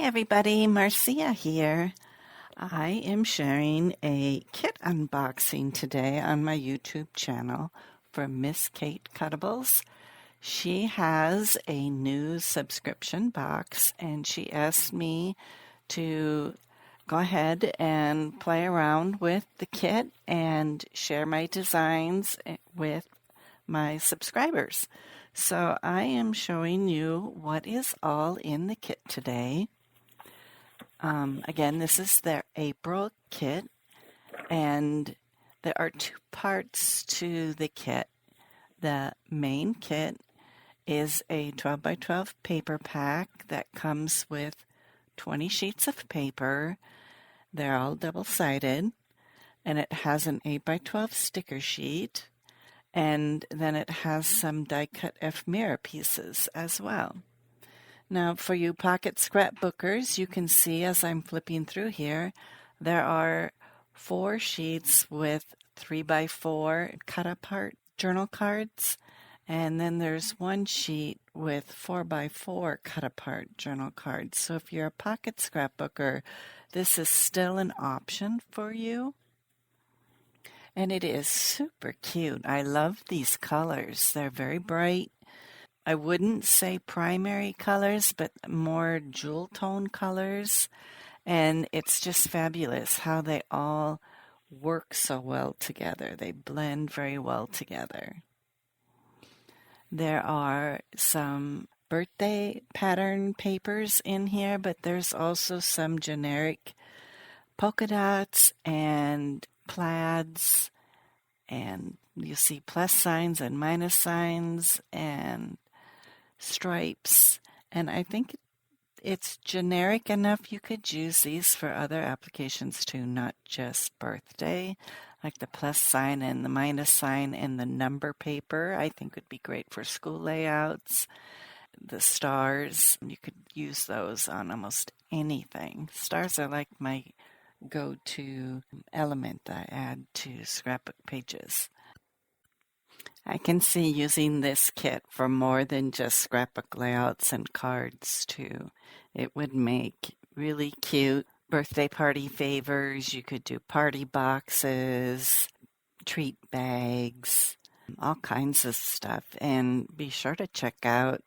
everybody, Marcia here. I am sharing a kit unboxing today on my YouTube channel for Miss Kate Cuttables. She has a new subscription box and she asked me to go ahead and play around with the kit and share my designs with my subscribers. So I am showing you what is all in the kit today. Again, this is their April kit, and there are two parts to the kit. The main kit is a 12 by 12 paper pack that comes with 20 sheets of paper. They're all double-sided, and it has an 8 by 12 sticker sheet, and then it has some die-cut ephemera pieces as well. Now, for you pocket scrapbookers, you can see as I'm flipping through here, there are 4 sheets with 3 by 4 cut-apart journal cards, and then there's 1 sheet with 4 by 4 cut-apart journal cards. So if you're a pocket scrapbooker, this is still an option for you. And it is super cute. I love these colors. They're very bright. I wouldn't say primary colors, but more jewel tone colors. And it's just fabulous how they all work so well together. They blend very well together. There are some birthday pattern papers in here, but there's also some generic polka dots and plaids, and you see plus signs and minus signs and stripes, and I think it's generic enough you could use these for other applications too, not just birthday, like the plus sign and the minus sign and the number paper I think would be great for school layouts. The stars, you could use those on almost anything. Stars are like my go-to element I add to scrapbook pages. I can see using this kit for more than just scrapbook layouts and cards too. It would make really cute birthday party favors. You could do party boxes, treat bags, all kinds of stuff. And be sure to check out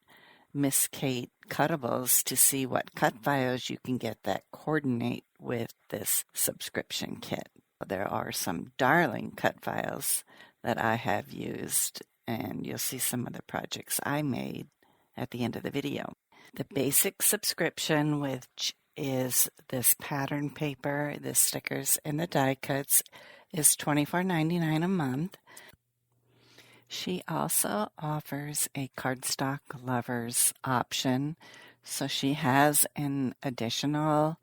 Miss Kate Cuttables to see what cut files you can get that coordinate with this subscription kit. There are some darling cut files that I have used, and you'll see some of the projects I made at the end of the video. The basic subscription, which is this pattern paper, the stickers, and the die cuts, is $24.99 a month. She also offers a Cardstock Lovers option, so she has an additional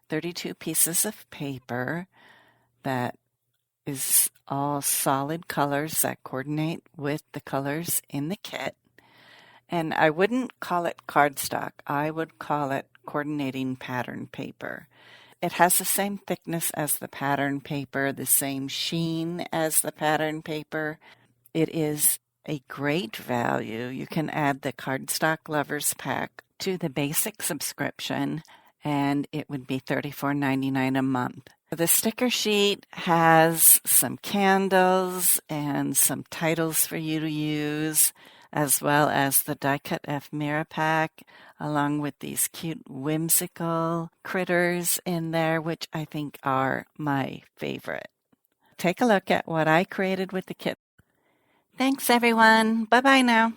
32 pieces of paper that is all solid colors that coordinate with the colors in the kit. And I wouldn't call it cardstock. I would call it coordinating pattern paper. It has the same thickness as the pattern paper, the same sheen as the pattern paper. It is a great value. You can add the Cardstock Lovers pack to the basic subscription, and it would be $34.99 a month. The sticker sheet has some candles and some titles for you to use, as well as the die-cut ephemera pack, along with these cute whimsical critters in there, which I think are my favorite. Take a look at what I created with the kit. Thanks, everyone. Bye-bye now.